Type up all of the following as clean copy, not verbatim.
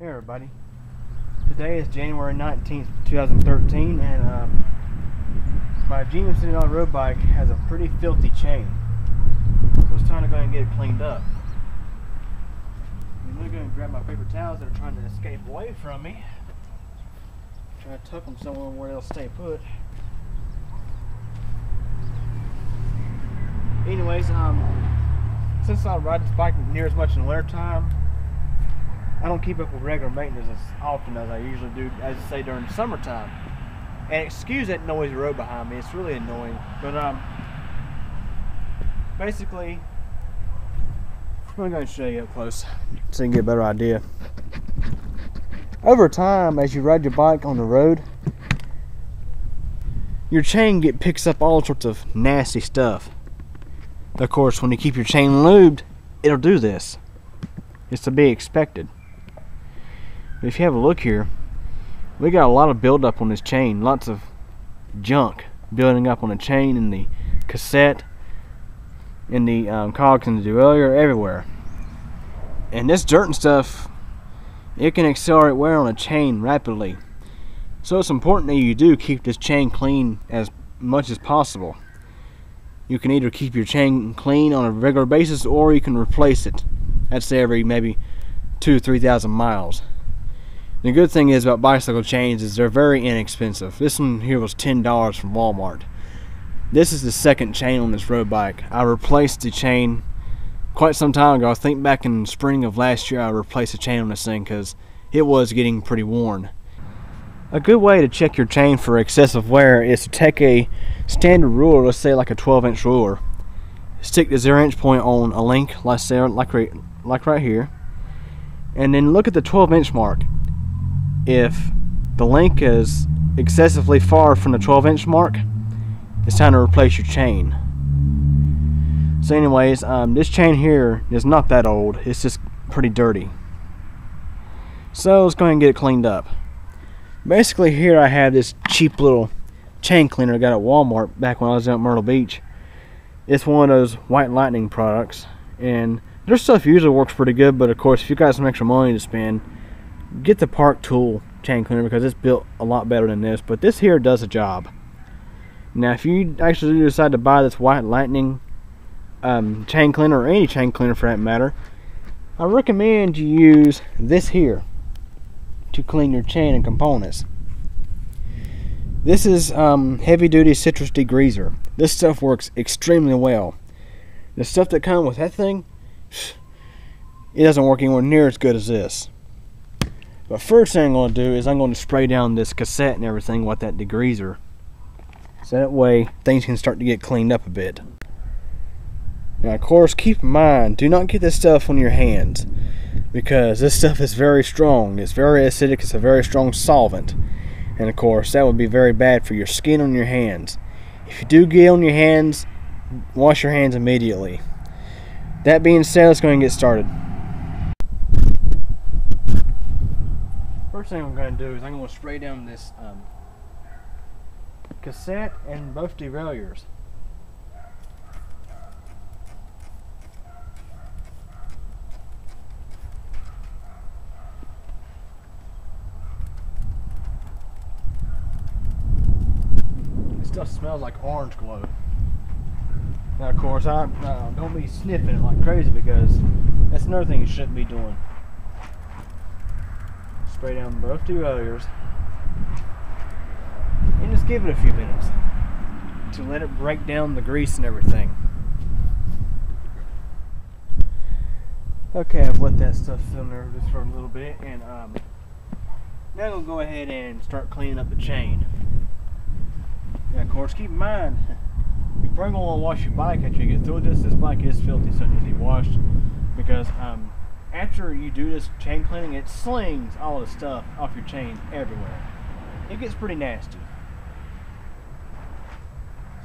Hey everybody, today is January 19th, 2013, and my GMC Denali Road Bike has a pretty filthy chain, so it's time to go ahead and get it cleaned up. I'm going to go and grab my paper towels that are trying to escape away from me. Try to tuck them somewhere where they'll stay put. Anyways, since I ride this bike near as much in the winter time, I don't keep up with regular maintenance as often as I usually do, as I say, during the summertime. And excuse that noisy road behind me, it's really annoying. But basically, I'm going to go and show you up close so you can get a better idea. Over time, as you ride your bike on the road, your chain picks up all sorts of nasty stuff. Of course, when you keep your chain lubed, it'll do this. It's to be expected. If you have a look here, we got a lot of buildup on this chain, lots of junk building up on the chain, and the cassette, and the cogs and the derailleur, everywhere. And this dirt and stuff, it can accelerate wear on a chain rapidly. So it's important that you do keep this chain clean as much as possible. You can either keep your chain clean on a regular basis, or you can replace it. I'd say every maybe 2,000 to 3,000 miles. The good thing is about bicycle chains is they're very inexpensive. This one here was $10 from Walmart. This is the second chain on this road bike. I replaced the chain quite some time ago. I think back in spring of last year I replaced the chain on this thing because it was getting pretty worn. A good way to check your chain for excessive wear is to take a standard ruler, let's say like a 12-inch ruler, stick the 0-inch point on a link, let's say like right here, and then look at the 12-inch mark. If the link is excessively far from the 12-inch mark, it's time to replace your chain. So anyways, this chain here is not that old, it's just pretty dirty. So let's go ahead and get it cleaned up. Basically here I have this cheap little chain cleaner I got at Walmart back when I was out at Myrtle Beach. It's one of those White Lightning products, and their stuff usually works pretty good, but of course if you got some extra money to spend, get the Park Tool chain cleaner because it's built a lot better than this, but this here does a job. Now if you actually decide to buy this White Lightning chain cleaner, or any chain cleaner for that matter, I recommend you use this here to clean your chain and components. This is heavy duty citrus degreaser. This stuff works extremely well. The stuff that comes with that thing, it doesn't work anywhere near as good as this. But first thing I'm going to do is I'm going to spray down this cassette and everything with that degreaser, so that way things can start to get cleaned up a bit. Now of course, keep in mind, do not get this stuff on your hands, because this stuff is very strong. It's very acidic, it's a very strong solvent, and of course that would be very bad for your skin on your hands. If you do get on your hands, wash your hands immediately. That being said, let's go ahead and get started. First thing I'm going to do is I'm going to spray down this cassette and both derailleurs. This stuff smells like orange glow. Now of course, don't be sniffing it like crazy, because that's another thing you shouldn't be doing. Spray down both derailleurs and just give it a few minutes to let it break down the grease and everything. Okay, I've let that stuff sit there just for a little bit, and now I'm going to go ahead and start cleaning up the chain. Now of course, keep in mind, you're probably going to want to wash your bike after you get through this. This bike is filthy, so it needs to be washed, because after you do this chain cleaning, it slings all the stuff off your chain everywhere. It gets pretty nasty.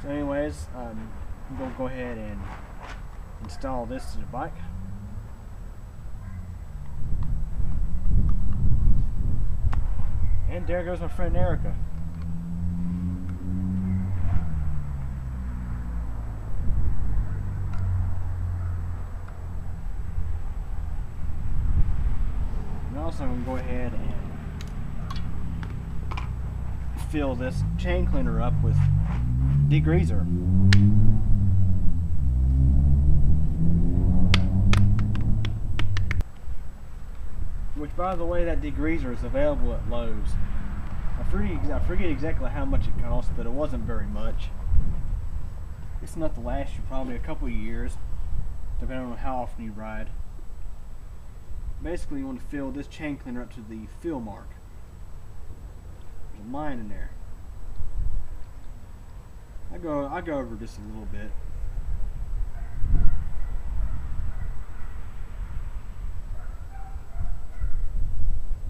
So anyways, I'm going to go ahead and install this to the bike. And there goes my friend Erica. Also, I'm going to go ahead and fill this chain cleaner up with degreaser. Which, by the way, that degreaser is available at Lowe's. I forget exactly how much it cost, but it wasn't very much. It's enough to last you probably a couple of years, depending on how often you ride. Basically, you want to fill this chain cleaner up to the fill mark. There's a line in there. I go over just a little bit.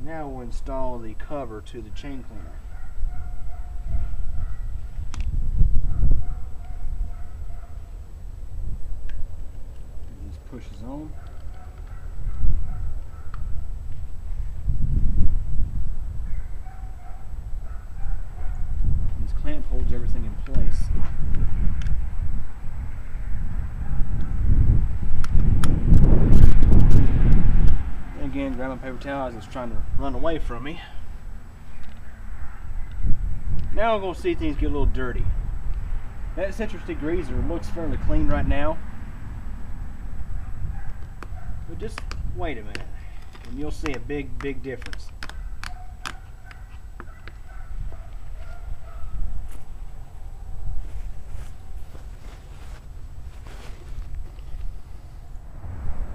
Now we'll install the cover to the chain cleaner. It just pushes on. This clamp holds everything in place. Again, grab my paper towel as it's trying to run away from me. Now we're going to see things get a little dirty. That citrus degreaser looks fairly clean right now. But just wait a minute and you'll see a big difference.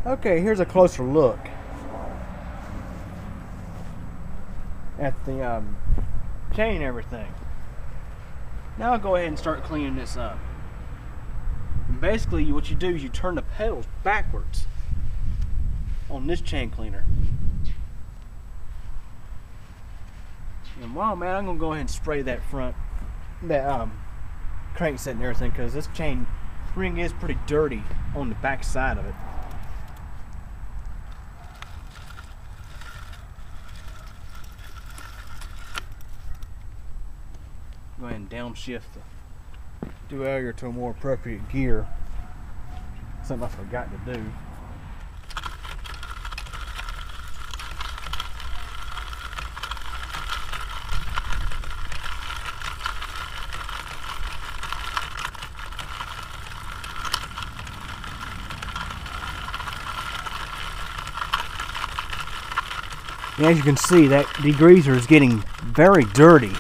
Okay, here's a closer look at the chain and everything. Now I'll go ahead and start cleaning this up. And basically what you do is you turn the pedals backwards on this chain cleaner. And wow, man, I'm gonna go ahead and spray that crankset and everything, because this chain ring is pretty dirty on the back side of it. Go ahead and downshift the derailleur to a more appropriate gear. Something I forgot to do. And as you can see, that degreaser is getting very dirty.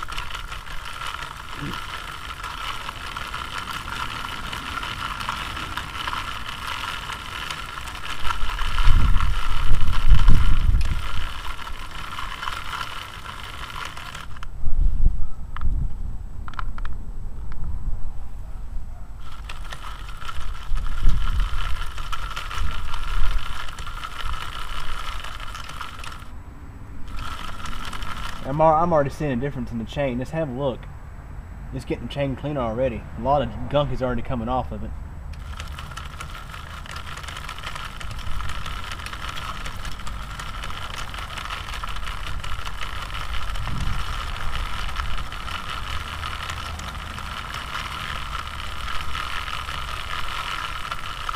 I'm already seeing a difference in the chain. Let's have a look. It's getting chain cleaner already. A lot of gunk is already coming off of it.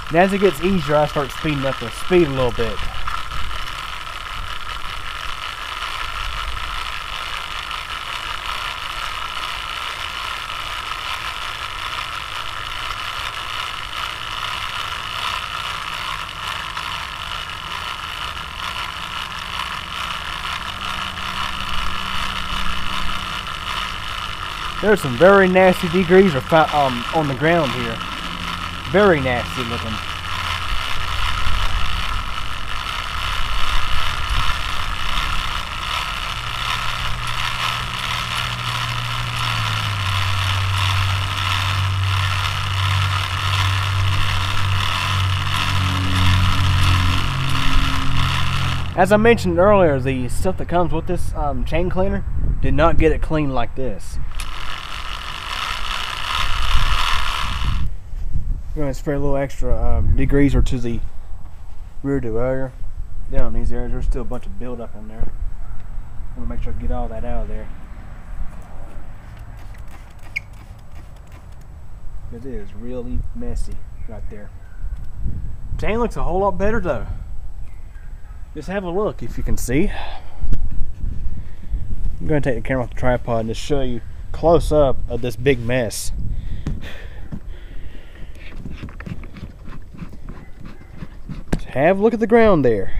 And as it gets easier, I start speeding up the speed a little bit. There's some very nasty degreaser on the ground here. Very nasty looking. As I mentioned earlier, the stuff that comes with this chain cleaner did not get it clean like this. We're going to spray a little extra degreaser to the rear derailleur. Down in these areas, there's still a bunch of buildup on there. I'm going to make sure I get all that out of there. It is really messy right there. Chain looks a whole lot better though. Just have a look if you can see. I'm going to take the camera off the tripod and just show you close up of this big mess. Have a look at the ground there.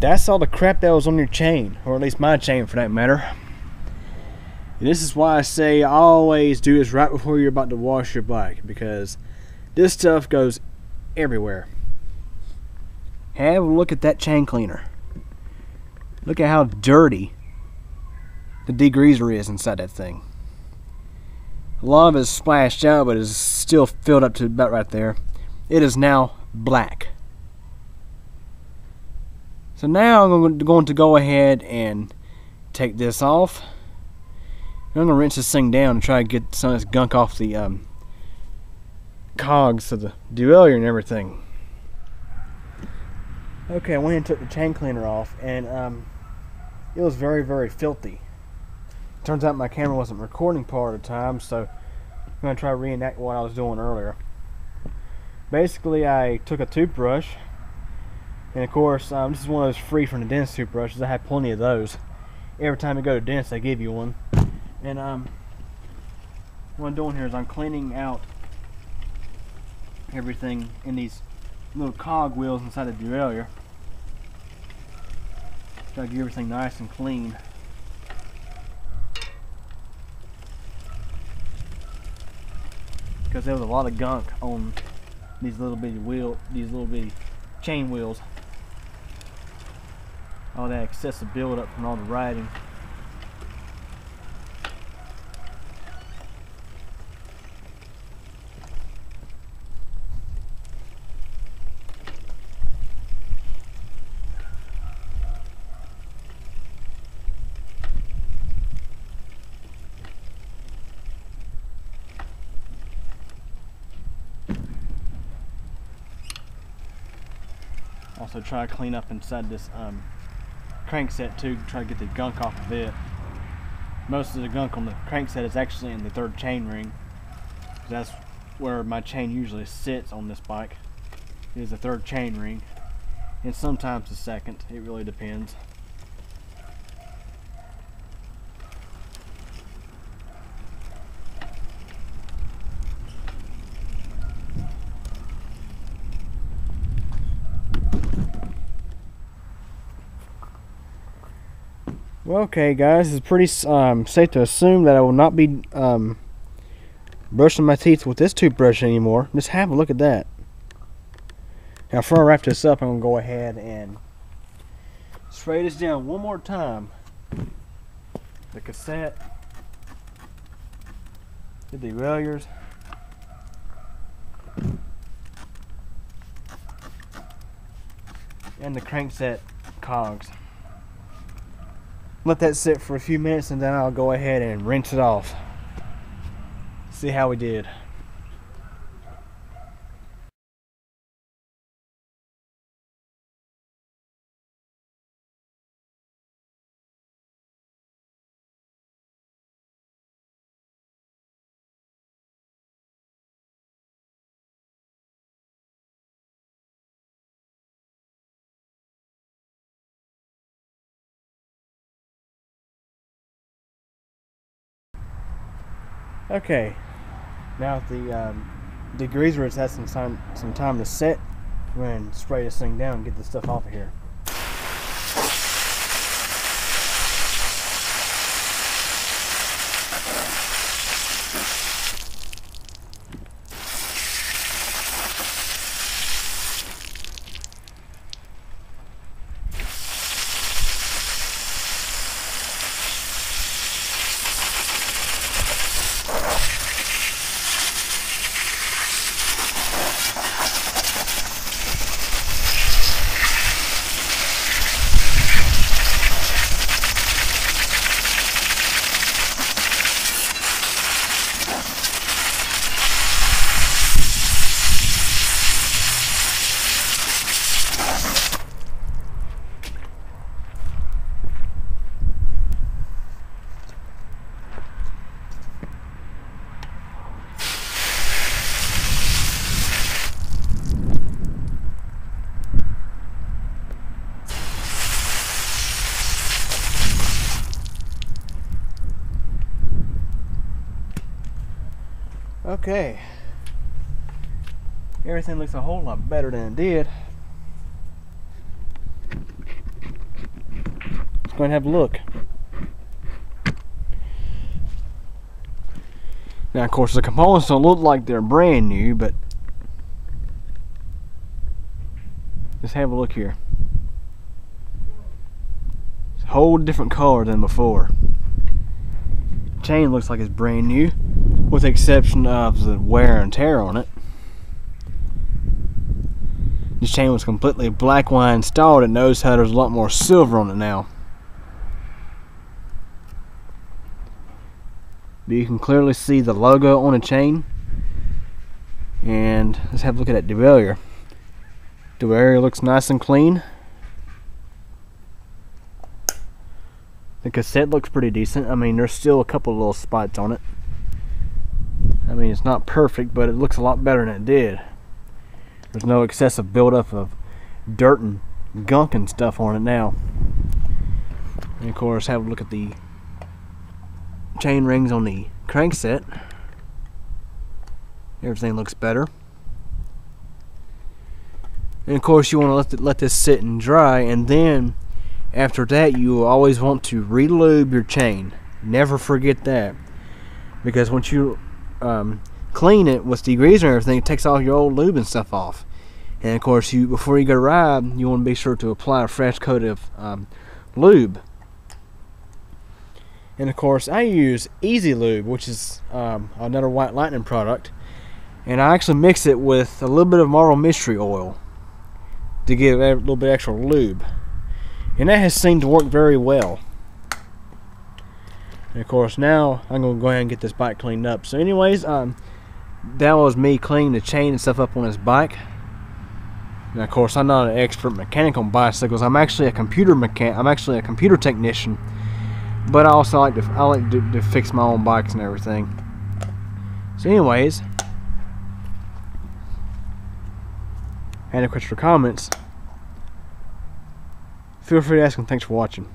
That's all the crap that was on your chain, or at least my chain for that matter. And this is why I say always do this right before you're about to wash your bike, because this stuff goes everywhere. Have a look at that chain cleaner. Look at how dirty the degreaser is inside that thing. A lot of it is splashed out, but it's still filled up to about right there. It is now black. So now I'm going to go ahead and take this off. I'm going to rinse this thing down and try to get some of this gunk off the cogs of the derailleur and everything. Okay, I went and took the chain cleaner off, and it was very, very filthy. Turns out my camera wasn't recording part of the time, so I'm going to try to reenact what I was doing earlier. Basically, I took a toothbrush, and of course, this is one of those free from the dentist toothbrushes. I have plenty of those. Every time you go to the dentist, they give you one. And what I'm doing here is I'm cleaning out everything in these little cog wheels inside the derailleur. Try to get everything nice and clean. Because there was a lot of gunk on these little bitty chain wheels. All that excessive buildup from all the riding. Also try to clean up inside this crankset too, try to get the gunk off of it. Most of the gunk on the crankset is actually in the third chain ring. That's where my chain usually sits on this bike. It is the third chain ring, and sometimes the second. It really depends. Well, okay guys, it's pretty safe to assume that I will not be brushing my teeth with this toothbrush anymore. Just have a look at that. Now before I wrap this up, I'm going to go ahead and spray this down one more time. The cassette, the derailleurs, and the crankset cogs. Let that sit for a few minutes, and then I'll go ahead and rinse it off. See how we did. Okay, now that the degreaser has had some time to set, I'm going to spray this thing down and get this stuff off of here. Okay. Everything looks a whole lot better than it did. Let's go and have a look. Now, of course, the components don't look like they're brand new, but just have a look here. It's a whole different color than before. Chain looks like it's brand new, with the exception of the wear and tear on it. This chain was completely black when I installed it. Notice how there's a lot more silver on it now. But you can clearly see the logo on the chain. And let's have a look at that derailleur. Derailleur looks nice and clean. The cassette looks pretty decent. I mean, there's still a couple of little spots on it. I mean, it's not perfect, but it looks a lot better than it did. There's no excessive buildup of dirt and gunk and stuff on it now. And of course, have a look at the chain rings on the crankset. Everything looks better. And of course, you want to let this sit and dry, and then after that, you will always want to re-lube your chain. Never forget that, because once you clean it with degreaser and everything, it takes all your old lube and stuff off. And of course, before you go to ride, you want to be sure to apply a fresh coat of lube. And of course, I use Easy Lube, which is another White Lightning product, and I actually mix it with a little bit of Marvel Mystery Oil to give a little bit extra lube, and that has seemed to work very well. And of course, now I'm going to go ahead and get this bike cleaned up. So anyways, that was me cleaning the chain and stuff up on this bike. And of course, I'm not an expert mechanic on bicycles. I'm actually a computer technician, but I also like to fix my own bikes and everything. So anyways, any questions or comments, feel free to ask them. Thanks for watching.